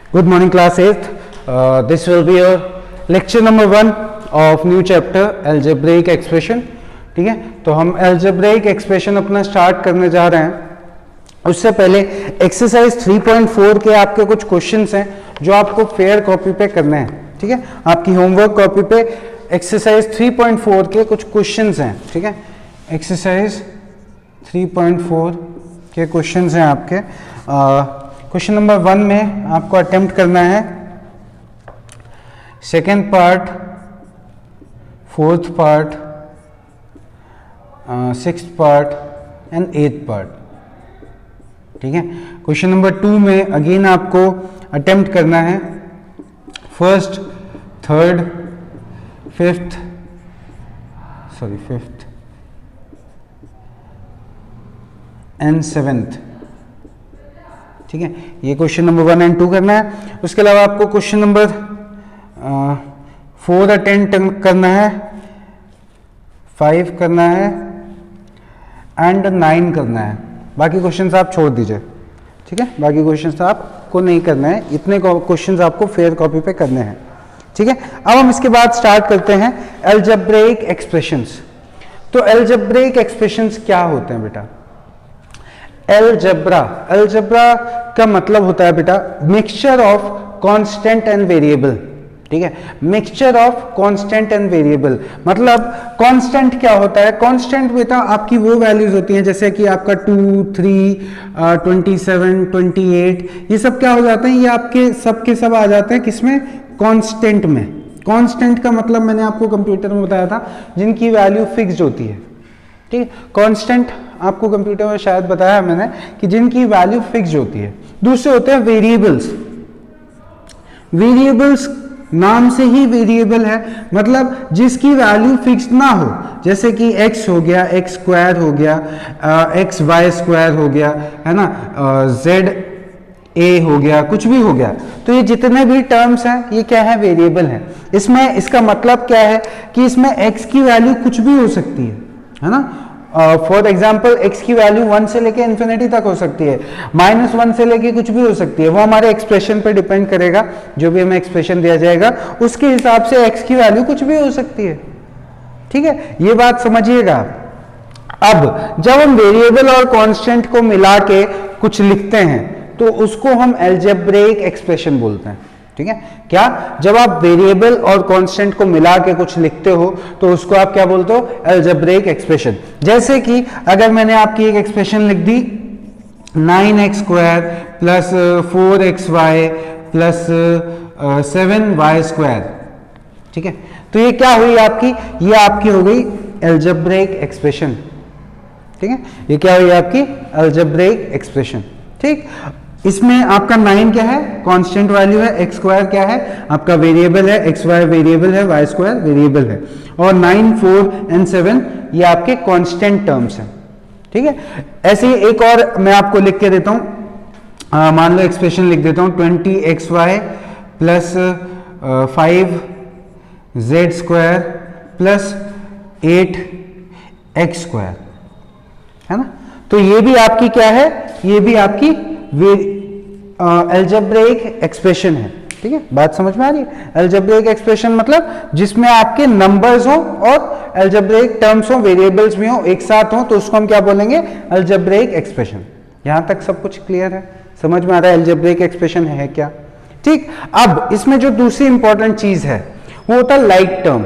Good morning, class 8th. This will be your lecture number 1 of new chapter algebraic expression. ठीक है, तो हम algebraic expression अपना start करने जा रहे हैं. उससे पहले एक्सरसाइज 3.4 के आपके कुछ क्वेश्चंस हैं जो आपको फेयर कॉपी पे करने हैं. ठीक है, आपकी होमवर्क कॉपी पे एक्सरसाइज 3.4 के कुछ क्वेश्चंस हैं. ठीक है, एक्सरसाइज 3.4 के क्वेश्चंस हैं आपके. क्वेश्चन नंबर 1 में आपको अटेम्प्ट करना है second part, fourth part, sixth part and eighth part. ठीक है, क्वेश्चन नंबर 2 में अगेन आपको अटेम्प्ट करना है first, third, fifth and seventh. ठीक है, ये क्वेश्चन नंबर 1 एंड 2 करना है. उसके अलावा आपको क्वेश्चन नंबर 4 अटेम्प्ट करना है, 5 करना है एंड 9 करना है. बाकी क्वेश्चंस आप छोड़ दीजिए. ठीक है, बाकी क्वेश्चंस आपको नहीं करना है, इतने क्वेश्चंस आपको फेयर कॉपी पे करने हैं. ठीक है, अब हम इसके बाद स्टार्ट करते हैं अलजेब्रिक एक्सप्रेशंस. तो अलजेब्रिक एक्सप्रेशंस क्या होते हैं बेटा? अलजेब्रा का मतलब होता है बेटा mixture of constant and variable. ठीक है, mixture of constant and variable मतलब कांस्टेंट क्या होता है? कांस्टेंट बेटा आपकी वो वैल्यूज होती हैं जैसे कि आपका 2, 3, 27, 28, ये सब क्या हो जाते हैं? ये आपके सब के सब आ जाते हैं किसमें? कांस्टेंट में. कांस्टेंट का मतलब मैंने आपको कंप्यूटर में बताया था, जिनकी वैल्यू फिक्स्ड होती है. ठीक है, कांस्टेंट आपको कंप्यूटर में शायद बताया मैंने कि जिनकी वैल्यू फिक्स होती है. दूसरे होते हैं वेरिएबल्स. वेरिएबल्स नाम से ही वेरिएबल है, मतलब जिसकी वैल्यू फिक्स ना हो, जैसे कि x हो गया, x स्क्वायर हो गया, x y स्क्वायर हो गया, है ना, z a हो गया, कुछ भी हो गया. तो ये जितने भी टर्म्स हैं ये क्या है? वेरिएबल है. इसमें इसका मतलब क्या है कि इसमें x की वैल्यू कुछ भी हो सकती है ना. फॉर एग्जाम्पल x की वैल्यू 1 से लेके इन्फिनिटी तक हो सकती है, -1 से लेके कुछ भी हो सकती है. वो हमारे एक्सप्रेशन पे डिपेंड करेगा, जो भी हमें एक्सप्रेशन दिया जाएगा उसके हिसाब से x की वैल्यू कुछ भी हो सकती है. ठीक है, ये बात समझिएगा. अब जब हम वेरिएबल और कांस्टेंट को मिला के कुछ लिखते हैं तो उसको हम अलजेब्रिक एक्सप्रेशन बोलते हैं. ठीक है, क्या? जब आप वेरिएबल और कांस्टेंट को मिला के कुछ लिखते हो तो उसको आप क्या बोलते हो? Algebraic expression. जैसे कि अगर मैंने आपकी एक एक्सप्रेशन लिख दी 9x square plus 4xy plus 7y square. ठीक है, तो ये क्या हुई आपकी? ये आपकी हो गई अलजेब्रिक एक्सप्रेशन. ठीक है, ये क्या हुई आपकी? Algebraic expression. ठीक, इसमें आपका 9 क्या है? कांस्टेंट वैल्यू है. x स्क्वायर क्या है? आपका वेरिएबल है. xy वेरिएबल है, y स्क्वायर वेरिएबल है. और 9, 4 एंड 7 ये आपके कांस्टेंट टर्म्स हैं. ठीक है, ऐसे ही एक और मैं आपको लिख के देता हूं. मान लो एक्सप्रेशन लिख देता हूं 20xy plus 5z square plus 8x square, है ना. तो ये भी आपकी क्या है? ये भी आपकी अलजेब्रिक एक्सप्रेशन है. ठीक है, बात समझ में आ रही है? अलजेब्रिक एक्सप्रेशन मतलब जिसमें आपके नंबर्स हो और अलजेब्रिक टर्म्स हो, वेरिएबल्स भी हो, एक साथ हो, तो उसको हम क्या बोलेंगे? Algebraic expression. यहां तक सब कुछ क्लियर है? समझ में आ रहा है अलजेब्रिक एक्सप्रेशन है क्या? ठीक, अब इसमें जो दूसरी इंपॉर्टेंट चीज है वो होता है लाइक टर्म.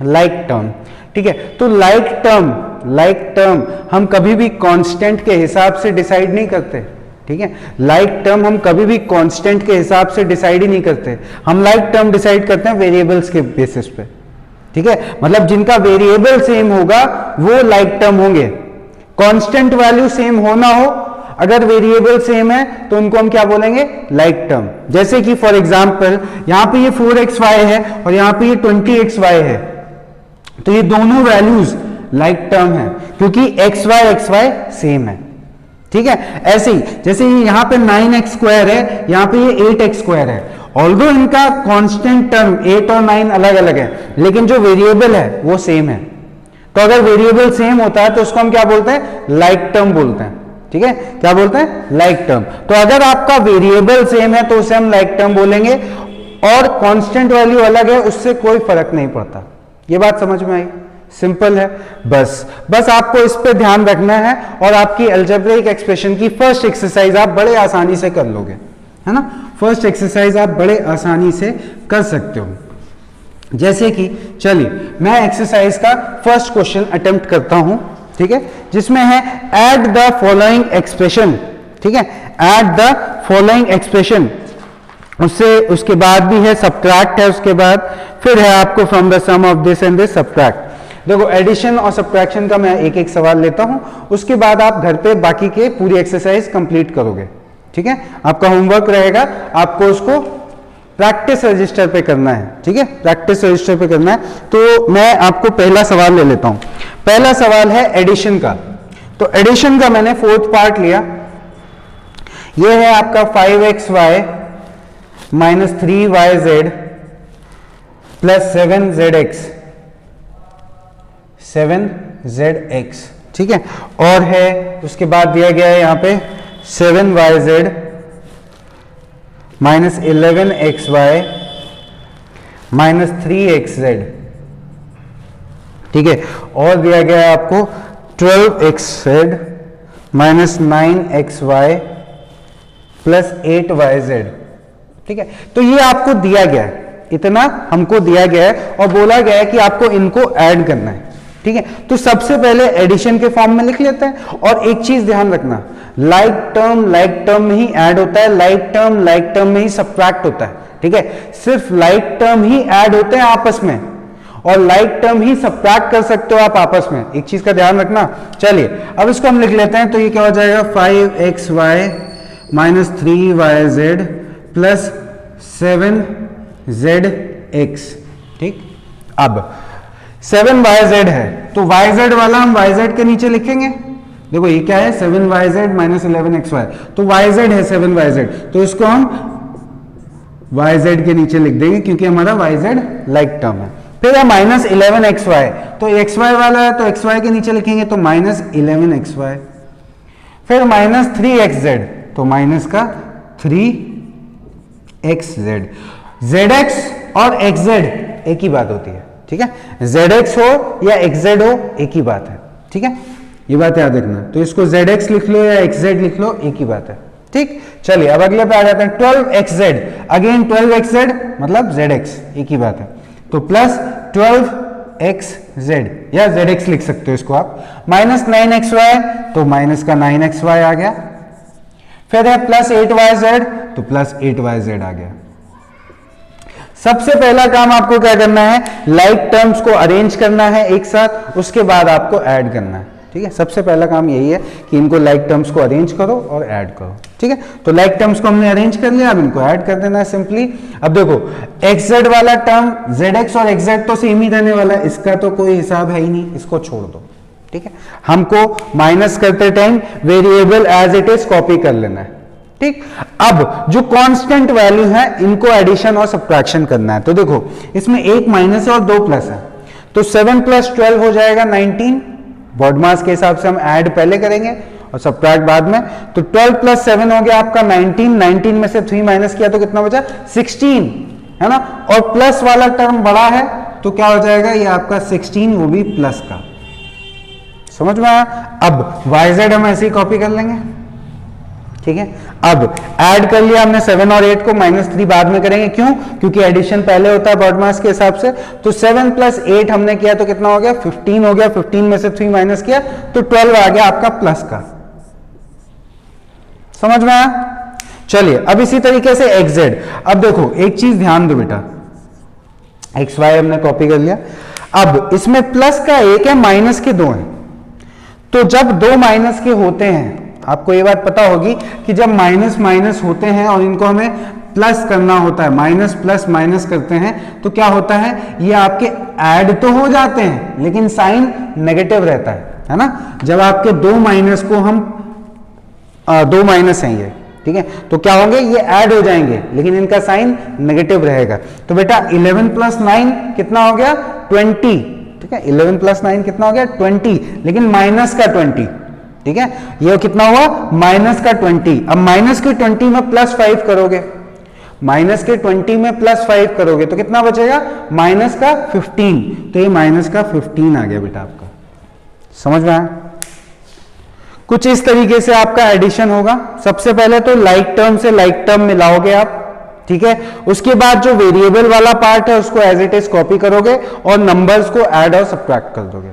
लाइक टर्म, ठीक है, तो लाइक टर्म हम कभी भी कांस्टेंट के हिसाब से डिसाइड नहीं करते. ठीक है, लाइक टर्म हम कभी भी कांस्टेंट के हिसाब से डिसाइड ही नहीं करते. हम लाइक टर्म डिसाइड करते हैं वेरिएबल्स के बेसिस पे. ठीक है, मतलब जिनका वेरिएबल सेम होगा वो लाइक टर्म होंगे. कांस्टेंट वैल्यू सेम होना हो, अगर वेरिएबल सेम है तो उनको हम क्या बोलेंगे? Like term. जैसे कि फॉर एग्जांपल यहां पे ये 4xy है और यहां पे ये 20xy है, तो ये दोनों वैल्यूज लाइक टर्म है क्योंकि xy सेम है. ठीक है, ऐसे ही जैसे यहां पे 9x स्क्वायर है, यहां पे ये 8x स्क्वायर है. ऑल्दो इनका कांस्टेंट टर्म 8 और 9 अलग अलग है, लेकिन जो वेरिएबल है वो सेम है. तो अगर वेरिएबल सेम होता है तो उसको हम क्या बोलते हैं? लाइक टर्म बोलते हैं. ठीक है, क्या बोलते हैं, लाइक टर्म। तो अगर आपका वेरिएबल सेम है तो उसे हम लाइक टर्म बोलेंगे, और कांस्टेंट वैल्यू अलग है उससे कोई फर्क नहीं पड़ता। ये बात समझ में आई, सिंपल है। बस आपको इस पे ध्यान रखना है और आपकी अलजेब्रिक एक्सप्रेशन की फर्स्ट एक्सरसाइज आप बड़े आसानी से कर लोगे, है ना। फर्स्ट एक्सरसाइज आप बड़े आसानी से कर सकते हो। जैसे कि चलिए मैं एक्सरसाइज का फर्स्ट क्वेश्चन अटेम्प्ट करता हूं, ठीक है, जिसमें है ऐड द फॉलोइंग एक्सप्रेशन, ठीक है, ऐड द फॉलोइंग एक्सप्रेशन। उसके बाद भी है सब्ट्रैक्ट है, उसके बाद फिर है आपको from the sum of this and this subtract. देखो एडिशन और सब्ट्रैक्शन का मैं एक एक सवाल लेता हूं, उसके बाद आप घर पे बाकी के पूरी एक्सरसाइज कंप्लीट करोगे, ठीक है। आपका होमवर्क रहेगा, आपको उसको प्रैक्टिस रजिस्टर पे करना है, ठीक है, प्रैक्टिस रजिस्टर पे करना है। तो मैं आपको पहला सवाल ले लेता हूं। पहला सवाल है एडिशन का। तो एडिशन का मैंने फोर्थ पार्ट लिया, यह है आपका 5xy minus 3yz plus 7zx, ठीक है, और है उसके बाद दिया गया है यहां पे 7yz minus 11xy minus 3xz, ठीक है, और दिया गया है आपको 12xz minus 9xy plus 8yz, ठीक है। तो ये आपको दिया गया है, इतना हमको दिया गया है और बोला गया है कि आपको इनको ऐड करना है, ठीक है। तो सबसे पहले एडिशन के फॉर्म में लिख लेते हैं। और एक चीज ध्यान रखना, लाइक टर्म में ही ऐड होता है, लाइक टर्म में ही सब्ट्रैक्ट होता है, ठीक है। सिर्फ लाइक टर्म ही ऐड होते हैं आपस में, और लाइक टर्म ही सब्ट्रैक्ट कर सकते हो आप आपस में, एक चीज का ध्यान रखना। चलिए अब इसको हम लिख लेते हैं। तो ये क्या हो जाएगा, 5xy minus 3yz plus 7zx, ठीक। अब 7yz है तो yz वाला हम yz के नीचे लिखेंगे। देखो ये क्या है, 7yz माइनस 11xy, तो yz है 7yz, तो इसको हम yz के नीचे लिख देंगे क्योंकि हमारा yz लाइक टर्म है। फिर है माइनस 11xy, तो xy वाला है तो xy के नीचे लिखेंगे, तो माइनस 11xy। फिर माइनस 3xz, तो माइनस का 3xz। zx और xz एक ही बात होती है, ठीक है, zx हो या xz हो एक ही बात है, ठीक है, ये बात याद रखना। तो इसको zx लिख लो या xz लिख लो, एक ही बात है, ठीक। चलिए अब अगले पे आ जाते हैं, 12xz, अगेन 12xz मतलब zx, एक ही बात है। तो प्लस 12xz या zx लिख सकते हो इसको आप, माइनस 9xy, तो माइनस का 9xy आ गया। फिर है प्लस 8yz, तो प्लस 8yz आ गया। सबसे पहला काम आपको क्या करना है, लाइक टर्म्स को अरेंज करना है एक साथ, उसके बाद आपको ऐड करना है, ठीक है। सबसे पहला काम यही है कि इनको लाइक टर्म्स को अरेंज करो और ऐड करो, ठीक है। तो लाइक टर्म्स को हमने अरेंज कर लिया, अब इनको ऐड कर देना है सिंपली। अब देखो xz वाला टर्म zx और xz तो सेम ही रहने वाला है, इसका तो कोई हिसाब है ही नहीं, इसको छोड़ दो, ठीक है। हमको माइनस करते time variable as it is copy कर लेना है, ठीक। अब जो कांस्टेंट वैल्यू है इनको एडिशन और सब्ट्रैक्शन करना है। तो देखो इसमें एक माइनस है और दो प्लस है, तो 7 प्लस 12 हो जाएगा 19, बॉड मास के हिसाब से हम ऐड पहले करेंगे और सब्ट्रैक्ट बाद में। तो 12 प्लस 7 हो गया आपका 19, 19 में से 3 माइनस किया तो कितना बचा, 16, है ना। और प्लस वाला टर्म बड़ा है तो क्या हो जाएगा, ये आपका 16, वो भी प्लस का, समझ में आया। अब yz हम ऐसे ही कॉपी कर लेंगे, ठीक है। अब ऐड कर लिया हमने 7 और 8 को, माइनस 3 बाद में करेंगे, क्यों, क्योंकि एडिशन पहले होता है बॉड मास के हिसाब से। तो 7 प्लस 8 हमने किया तो कितना हो गया, 15 हो गया, 15 में से 3 माइनस किया तो 12 आ गया आपका प्लस का, समझ में आया। चलिए अब इसी तरीके से xz। अब देखो एक चीज ध्यान दो बेटा, xy हमने कॉपी कर लिया, अब इसमें प्लस का एक है, माइनस के दो हैं। तो जब दो माइनस के होते हैं, आपको ये बात पता होगी कि जब माइनस माइनस होते हैं और इनको हमें प्लस करना होता है, माइनस प्लस माइनस करते हैं, तो क्या होता है, ये आपके ऐड तो हो जाते हैं लेकिन साइन नेगेटिव रहता है ना। जब आपके दो माइनस को हम दो माइनस हैं ये, ठीक है, तो क्या होंगे, ये ऐड हो जाएंगे लेकिन इनका साइन नेगेटिव रहेगा। तो बेटा 11 प्लस 9 कितना हो गया, 20, ठीक है। 11 प्लस 9 कितना हो गया, 20, लेकिन माइनस का 20, ठीक है, ये कितना हुआ -20। अब -20 में +5 करोगे, -20 में +5 करोगे तो कितना बचेगा -15। तो ये -15 आ गया बेटा आपका। समझ में आया? कुछ इस तरीके से आपका एडिशन होगा। सबसे पहले तो लाइक टर्म से लाइक टर्म मिलाओगे आप, ठीक है। उसके बाद जो वेरिएबल वाला पार्ट है उसको एज इट इज कॉपी करोगे और नंबर्स को ऐड और सब्ट्रैक्ट कर दोगे,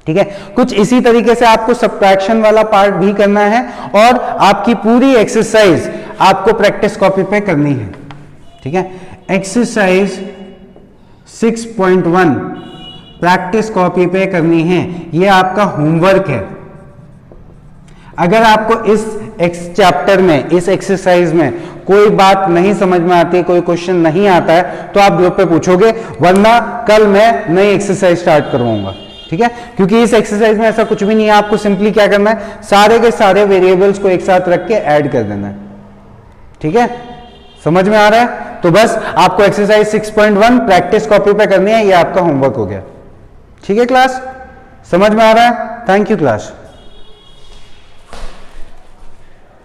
ठीक है। कुछ इसी तरीके से आपको सब्ट्रैक्शन वाला पार्ट भी करना है और आपकी पूरी एक्सरसाइज आपको प्रैक्टिस कॉपी पे करनी है, ठीक है। एक्सरसाइज 6.1 प्रैक्टिस कॉपी पे करनी है, ये आपका होमवर्क है। अगर आपको इस चैप्टर में, इस एक्सरसाइज में कोई बात नहीं समझ में आती, कोई क्वेश्चन नहीं आता है तो आप ग्रुप पे पूछोगे, वरना कल मैं नई एक्सरसाइज स्टार्ट करवाऊंगा, ठीक है। क्योंकि इस एक्सरसाइज में ऐसा कुछ भी नहीं है, आपको सिंपली क्या करना है, सारे के सारे वेरिएबल्स को एक साथ रख के ऐड कर देना है, ठीक है। समझ में आ रहा है? तो बस आपको एक्सरसाइज 6.1 प्रैक्टिस कॉपी पे करनी है, ये आपका होमवर्क हो गया, ठीक है क्लास। समझ में आ रहा है? Thank you class.